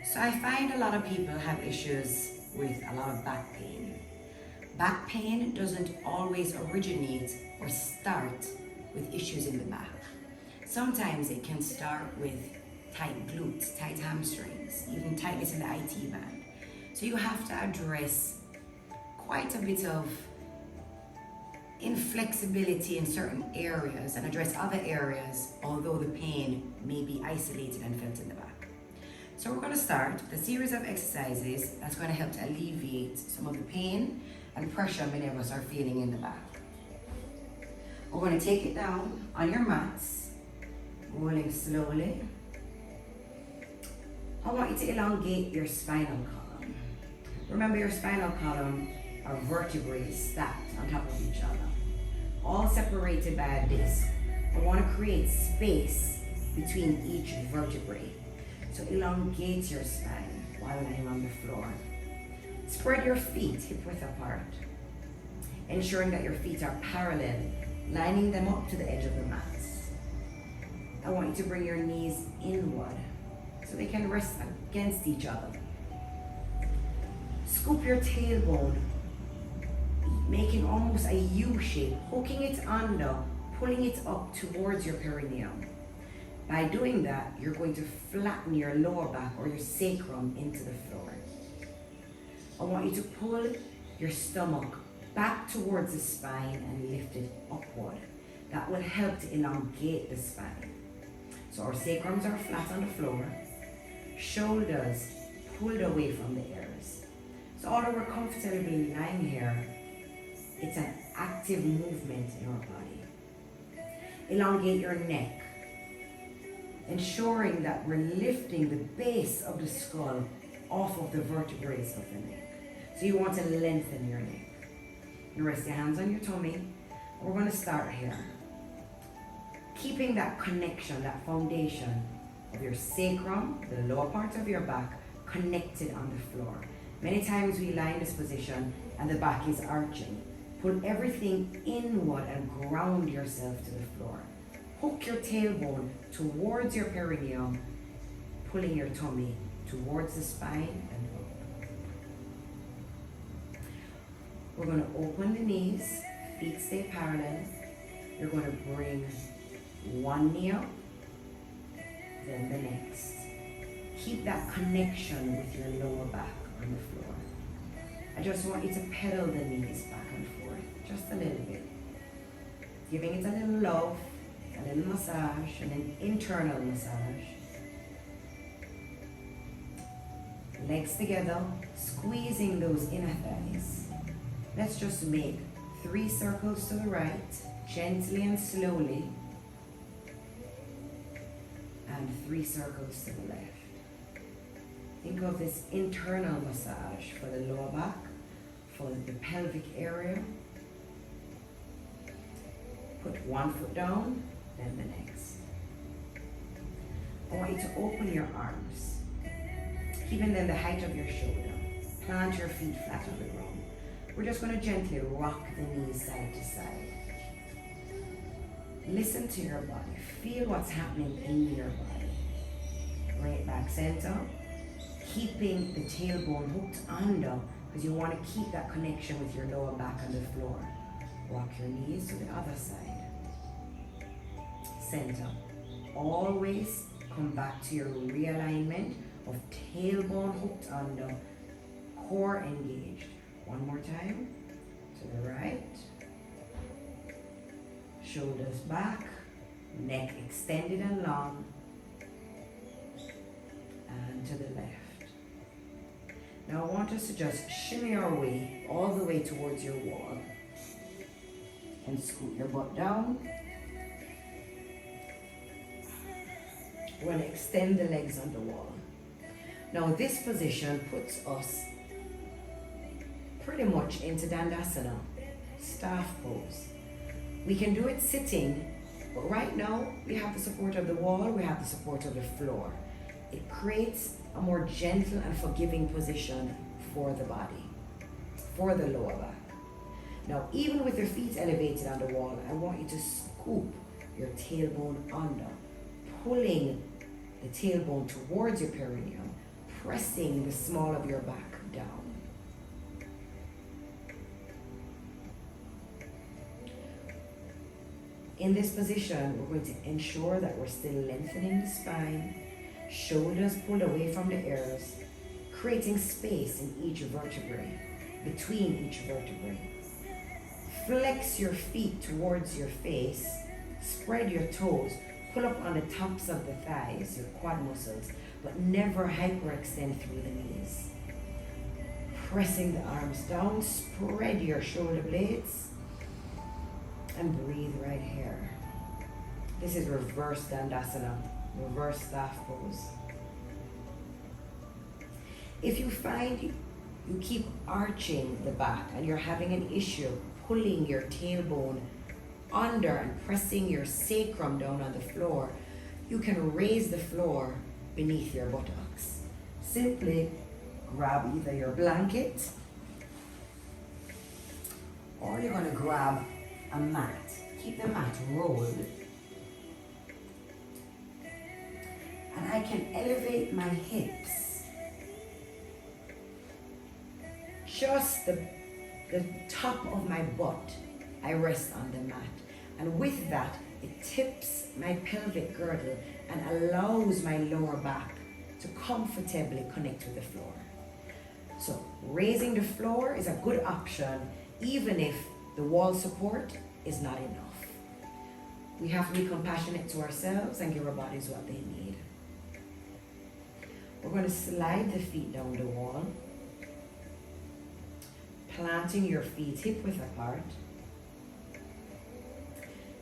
So I find a lot of people have issues with a lot of back pain. Back pain doesn't always originate or start with issues in the back. Sometimes it can start with tight glutes, tight hamstrings, even tightness in the IT band. So you have to address quite a bit of inflexibility in certain areas and address other areas, although the pain may be isolated and felt in the back. So we're going to start with a series of exercises that's going to help to alleviate some of the pain and pressure many of us are feeling in the back. We're going to take it down on your mats, rolling slowly. I want you to elongate your spinal column. Remember, your spinal column are vertebrae stacked on top of each other, all separated by a disc. I want to create space between each vertebrae. So elongate your spine while lying on the floor. Spread your feet hip width apart, ensuring that your feet are parallel, lining them up to the edge of the mats. I want you to bring your knees inward so they can rest against each other. Scoop your tailbone, making almost a U shape, hooking it under, pulling it up towards your perineum. By doing that, you're going to flatten your lower back or your sacrum into the floor. I want you to pull your stomach back towards the spine and lift it upward. That will help to elongate the spine. So our sacrums are flat on the floor, shoulders pulled away from the ears. So although we're comfortably lying here, it's an active movement in our body. Elongate your neck, ensuring that we're lifting the base of the skull off of the vertebrae of the neck. So you want to lengthen your neck. You rest your hands on your tummy. We're going to start here. Keeping that connection, that foundation of your sacrum, the lower part of your back, connected on the floor. Many times we lie in this position and the back is arching. Pull everything inward and ground yourself to the floor. Hook your tailbone towards your perineum, pulling your tummy towards the spine and up. We're going to open the knees, feet stay parallel. You're going to bring one knee up, then the next. Keep that connection with your lower back on the floor. I just want you to pedal the knees back and forth, just a little bit. Giving it a little love, a little massage, and an internal massage. Legs together, squeezing those inner thighs. Let's just make 3 circles to the right, gently and slowly, and 3 circles to the left. Think of this internal massage for the lower back, for the pelvic area. Put one foot down, then the next. I want you to open your arms, keeping them the height of your shoulder. Plant your feet flat on the ground. We're just going to gently rock the knees side to side. Listen to your body. Feel what's happening in your body. Bring it back center, keeping the tailbone hooked under because you want to keep that connection with your lower back on the floor. Rock your knees to the other side. Center. Always come back to your realignment of tailbone hooked under, core engaged. One more time. To the right. Shoulders back. Neck extended and long. And to the left. Now I want us to just shimmy our way all the way towards your wall. And scoot your butt down. We're going to extend the legs on the wall. Now this position puts us pretty much into Dandasana, staff pose. We can do it sitting, but right now we have the support of the wall, we have the support of the floor. It creates a more gentle and forgiving position for the body, for the lower back. Now, even with your feet elevated on the wall, I want you to scoop your tailbone under, pulling the tailbone towards your perineum, pressing the small of your back down. In this position, we're going to ensure that we're still lengthening the spine, shoulders pulled away from the ears, creating space in each vertebrae, between each vertebrae. Flex your feet towards your face, spread your toes, pull up on the tops of the thighs, your quad muscles, but never hyperextend through the knees. Pressing the arms down, spread your shoulder blades, and breathe right here. This is reverse dandasana, reverse staff pose. If you find you keep arching the back and you're having an issue pulling your tailbone under and pressing your sacrum down on the floor, you can raise the floor beneath your buttocks. Simply grab either your blanket or you're going to grab a mat. Keep the mat rolled. And I can elevate my hips. Just the top of my butt, I rest on the mat. And with that, it tips my pelvic girdle and allows my lower back to comfortably connect with the floor. So raising the floor is a good option, even if the wall support is not enough. We have to be compassionate to ourselves and give our bodies what they need. We're going to slide the feet down the wall, planting your feet hip width apart,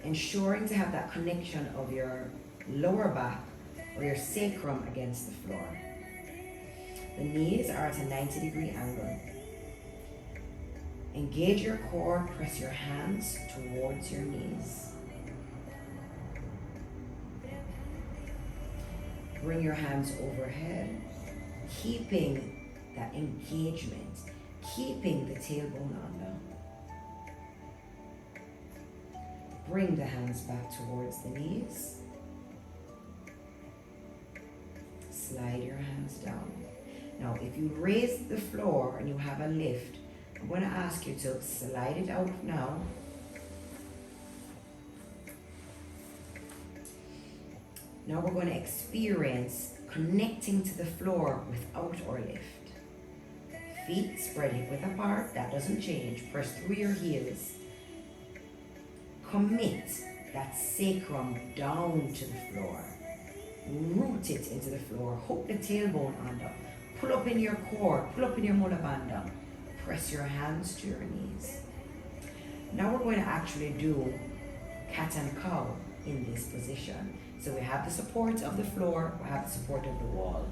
ensuring to have that connection of your lower back or your sacrum against the floor. The knees are at a 90-degree angle. Engage your core, press your hands towards your knees. Bring your hands overhead, keeping that engagement, keeping the tailbone under. Bring the hands back towards the knees. Slide your hands down. Now, if you raise the floor and you have a lift, I'm going to ask you to slide it out now. Now we're going to experience connecting to the floor without our lift. Feet spread hip width apart, that doesn't change. Press through your heels. Commit that sacrum down to the floor. Root it into the floor. Hook the tailbone under. Pull up in your core. Pull up in your mula bandha. Press your hands to your knees. Now we're going to actually do cat and cow in this position. So we have the support of the floor. We have the support of the wall.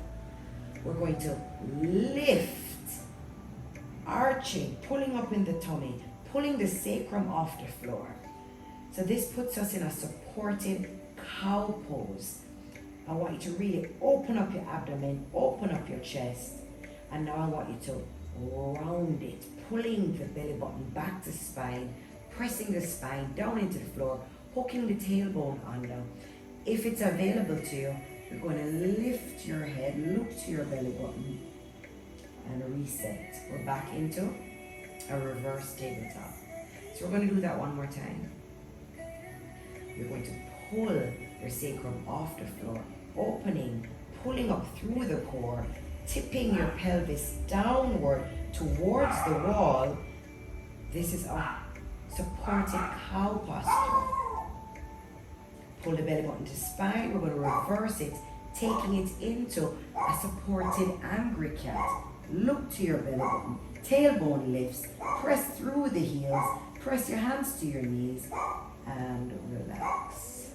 We're going to lift, arching, pulling up in the tummy, pulling the sacrum off the floor. So this puts us in a supported cow pose. I want you to really open up your abdomen, open up your chest, and now I want you to round it, pulling the belly button back to spine, pressing the spine down into the floor, hooking the tailbone under. If it's available to you, you're going to lift your head, look to your belly button, and reset. We're back into a reverse tabletop. So we're going to do that one more time. You're going to pull your sacrum off the floor, opening, pulling up through the core, tipping your pelvis downward towards the wall. This is a supported cow posture. Pull the belly button to spine. We're going to reverse it, taking it into a supported angry cat. Look to your belly button. Tailbone lifts. Press through the heels. Press your hands to your knees and relax.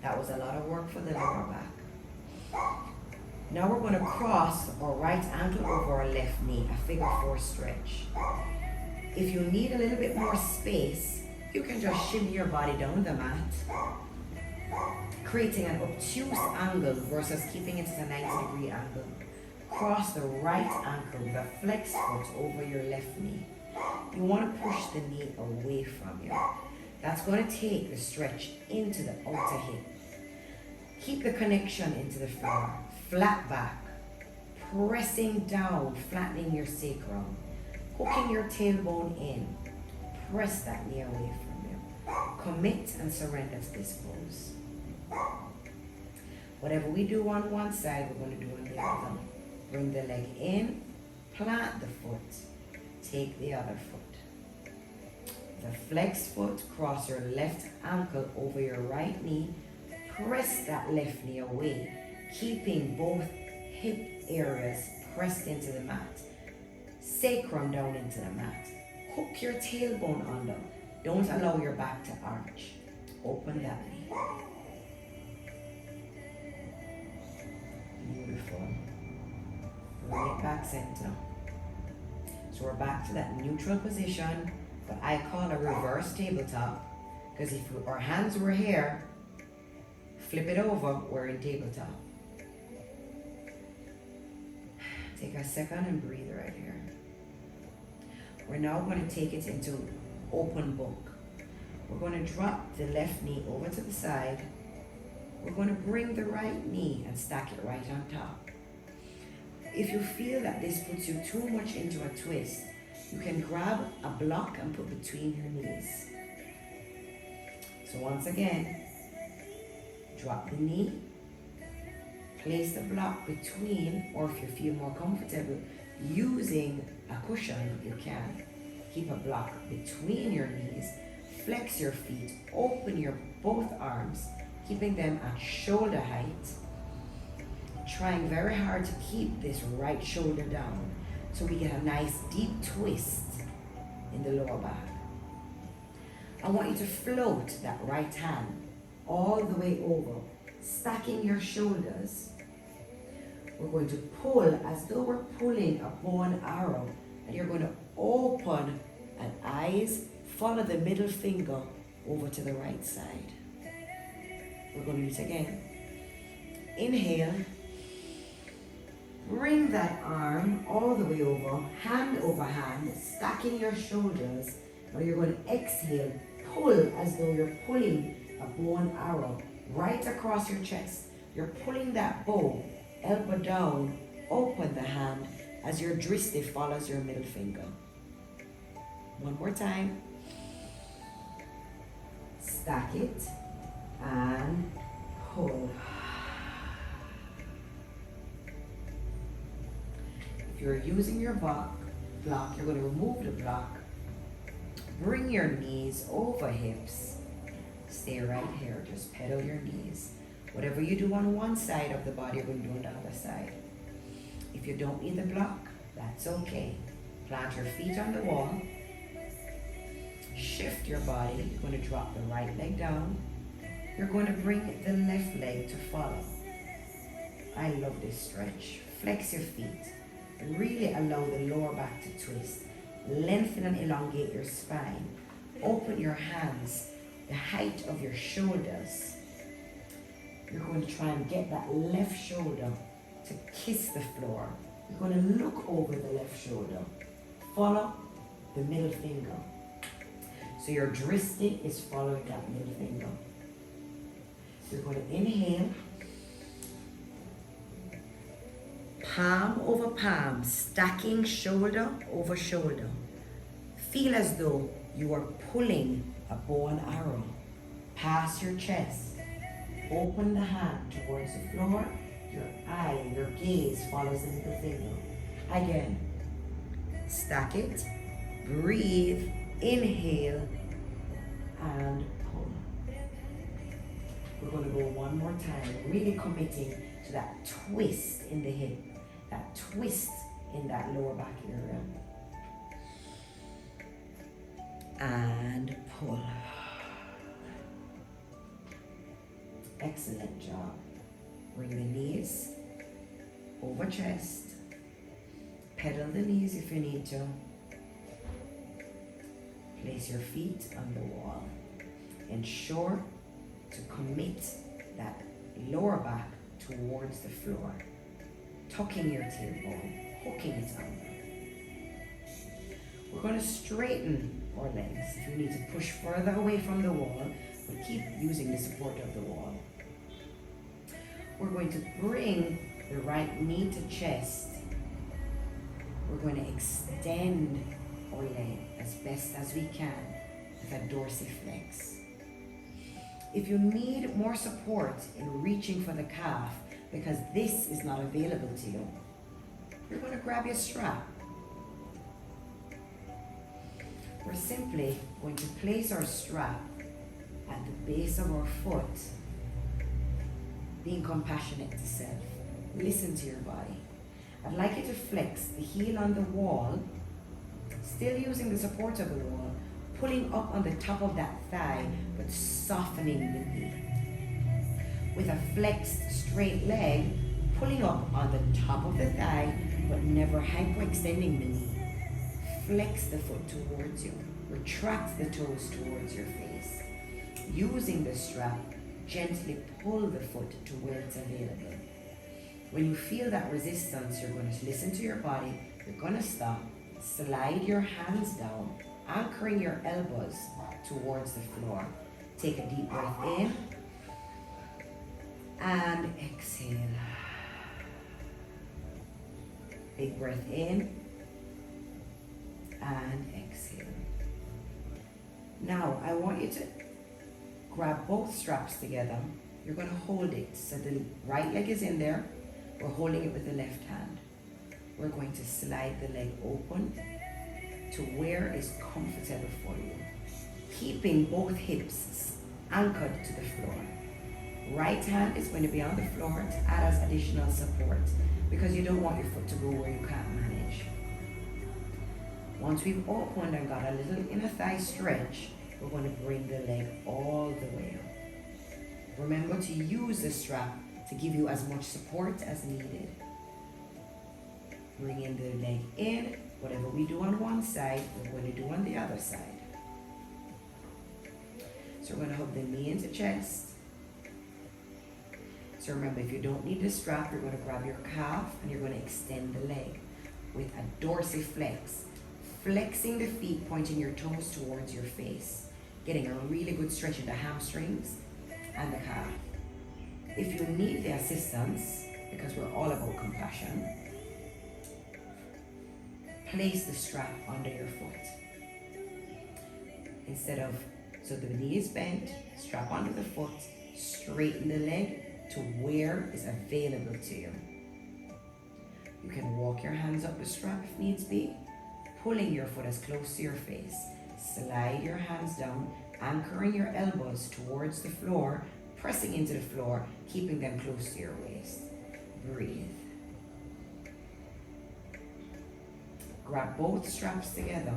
That was a lot of work for the lower back. Now we're going to cross our right ankle over our left knee, a figure 4 stretch. If you need a little bit more space, you can just shimmy your body down the mat, creating an obtuse angle versus keeping it at a 90-degree angle. Cross the right ankle with a flexed foot over your left knee. You want to push the knee away from you. That's going to take the stretch into the outer hip. Keep the connection into the floor. Flat back. Pressing down, flattening your sacrum. Hooking your tailbone in. Press that knee away from you. Commit and surrender to this pose. Whatever we do on one side, we're going to do on the other. Bring the leg in, plant the foot, take the other foot. The flexed foot, cross your left ankle over your right knee, press that left knee away, keeping both hip areas pressed into the mat. Sacrum down into the mat. Hook your tailbone under. Don't allow your back to arch. Open that knee. Beautiful. Bring it back center. So we're back to that neutral position, what I call a reverse tabletop. Because if our hands were here, flip it over, we're in tabletop. Take a second and breathe right here. We're now going to take it into open book. We're going to drop the left knee over to the side. We're going to bring the right knee and stack it right on top. If you feel that this puts you too much into a twist, you can grab a block and put between your knees. So once again, drop the knee, place the block between, or if you feel more comfortable using a cushion, you can. Keep a block between your knees, flex your feet, open your both arms, keeping them at shoulder height, trying very hard to keep this right shoulder down so we get a nice deep twist in the lower back. I want you to float that right hand all the way over, stacking your shoulders. We're going to pull as though we're pulling a bow and arrow, and you're going to open and eyes, follow the middle finger over to the right side. We're going to use it again. Inhale. Bring that arm all the way over, hand over hand, stacking your shoulders. Now you're going to exhale, pull as though you're pulling a bow and arrow right across your chest. You're pulling that bow, elbow down, open the hand as your driste follows your middle finger. One more time. Stack it and pull. If you're using your block, you're going to remove the block. Bring your knees over hips. Stay right here. Just pedal your knees. Whatever you do on one side of the body, you're going to do on the other side. If you don't need the block, that's okay. Plant your feet on the wall. Shift your body. You're going to drop the right leg down. You're going to bring the left leg to follow. I love this stretch. Flex your feet. Really allow the lower back to twist. Lengthen and elongate your spine. Open your hands, the height of your shoulders. You're going to try and get that left shoulder to kiss the floor. You're going to look over the left shoulder. Follow the middle finger. So your driste is following that middle finger. You're going to inhale. Palm over palm, stacking shoulder over shoulder. Feel as though you are pulling a bow and arrow past your chest. Open the hand towards the floor. Your eye, your gaze follows the middle finger. Again, stack it. Breathe. Inhale and pull. We're going to go one more time, really committing to that twist in the hip, that twist in that lower back area. And pull. Excellent job. Bring the knees over chest. Pedal the knees if you need to. Place your feet on the wall. Ensure to commit that lower back towards the floor. Tucking your tailbone, hooking it under. We're going to straighten our legs. If you need to push further away from the wall, but keep using the support of the wall. We're going to bring the right knee to chest. We're going to extend our leg as best as we can with a dorsiflex. If you need more support in reaching for the calf because this is not available to you, you're going to grab your strap. We're simply going to place our strap at the base of our foot, being compassionate to self. Listen to your body. I'd like you to flex the heel on the wall, still using the support of the wall, pulling up on the top of that thigh, but softening the knee. With a flexed straight leg, pulling up on the top of the thigh, but never hyperextending the knee. Flex the foot towards you. Retract the toes towards your face. Using the strap, gently pull the foot to where it's available. When you feel that resistance, you're going to listen to your body. You're going to stop. Slide your hands down, anchoring your elbows towards the floor. Take a deep breath in and exhale. Big breath in and exhale. Now, I want you to grab both straps together. You're going to hold it so the right leg is in there. We're holding it with the left hand. We're going to slide the leg open to where is comfortable for you, keeping both hips anchored to the floor. Right hand is going to be on the floor to add as additional support because you don't want your foot to go where you can't manage. Once we've opened and got a little inner thigh stretch, we're going to bring the leg all the way up. Remember to use the strap to give you as much support as needed. Bringing the leg in. Whatever we do on one side, we're going to do on the other side. So we're going to hug the knee into chest. So remember, if you don't need the strap, you're going to grab your calf and you're going to extend the leg with a dorsiflex. Flexing the feet, pointing your toes towards your face. Getting a really good stretch in the hamstrings and the calf. If you need the assistance, because we're all about compassion, place the strap under your foot. So the knee is bent, strap under the foot, straighten the leg to where is available to you. You can walk your hands up the strap if needs be, pulling your foot as close to your face. Slide your hands down, anchoring your elbows towards the floor, pressing into the floor, keeping them close to your waist. Breathe. Grab both straps together.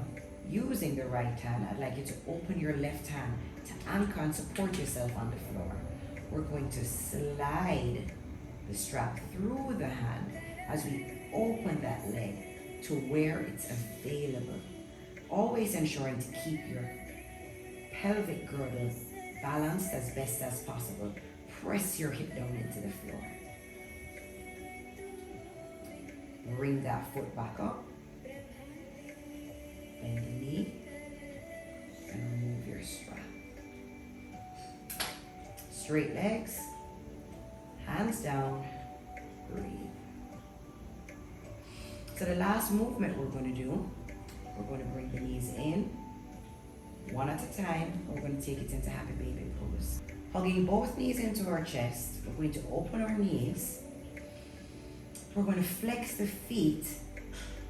Using the right hand, I'd like you to open your left hand to anchor and support yourself on the floor. We're going to slide the strap through the hand as we open that leg to where it's available. Always ensuring to keep your pelvic girdle balanced as best as possible. Press your hip down into the floor. Bring that foot back up. Bend the knee and remove your strap. Straight legs, hands down, breathe. So the last movement we're going to do, we're going to bring the knees in, one at a time. We're going to take it into happy baby pose. Hugging both knees into our chest, we're going to open our knees. We're going to flex the feet,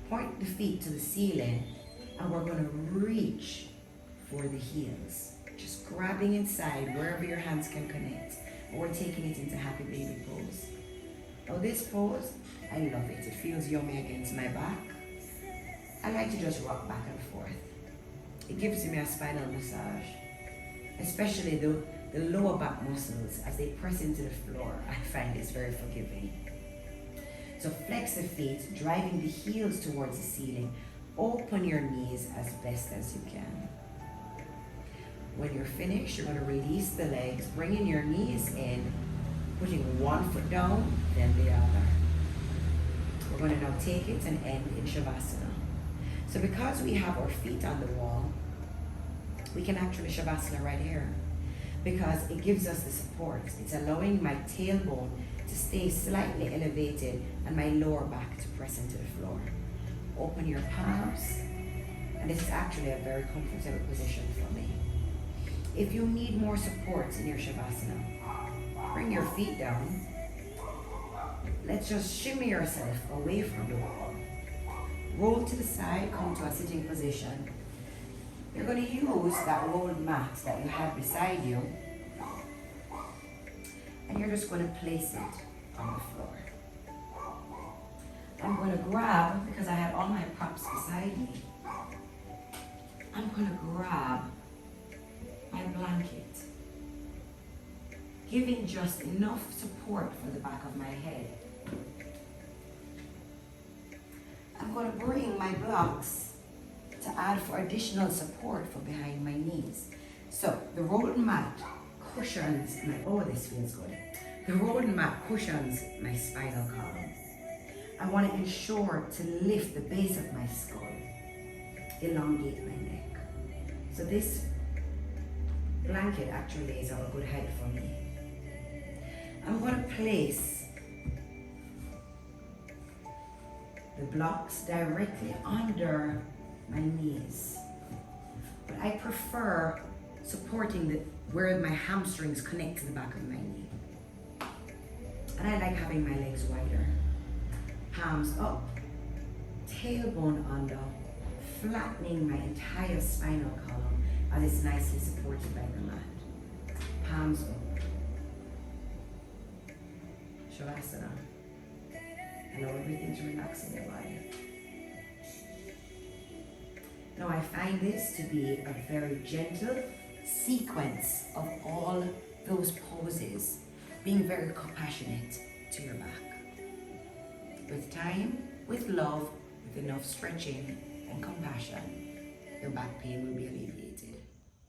point the feet to the ceiling, and we're going to reach for the heels. Just grabbing inside wherever your hands can connect. And we're taking it into happy baby pose. Now this pose, I love it. It feels yummy against my back. I like to just rock back and forth. It gives me a spinal massage. Especially the lower back muscles as they press into the floor. I find it's very forgiving. So flex the feet, driving the heels towards the ceiling. Open your knees as best as you can. When you're finished, you're going to release the legs, bringing your knees in, putting one foot down, then the other. We're going to now take it and end in Shavasana. So because we have our feet on the wall, we can actually Shavasana right here. because it gives us the support. It's allowing my tailbone to stay slightly elevated and my lower back to press into the floor. Open your palms, and this is actually a very comfortable position for me. If you need more support in your Shavasana, bring your feet down. Let's just shimmy yourself away from the wall. Roll to the side, come to a sitting position. You're going to use that rolled mat that you have beside you, and you're just going to place it on the floor. I'm going to grab, because I have all my props beside me, I'm going to grab my blanket, giving just enough support for the back of my head. I'm going to bring my blocks to add for additional support for behind my knees. So the rolled mat cushions my, oh, this feels good. The rolled mat cushions my spinal column. I want to ensure to lift the base of my skull, elongate my neck. So this blanket actually is a good height for me. I'm going to place the blocks directly under my knees, but I prefer supporting where my hamstrings connect to the back of my knee, and I like having my legs wider. Palms up, tailbone under, flattening my entire spinal column as it's nicely supported by the mat. Palms up. Shavasana. Allow everything to relax in your body. Now I find this to be a very gentle sequence of all those poses, being very compassionate to your back. With time, with love, with enough stretching and compassion, your back pain will be alleviated.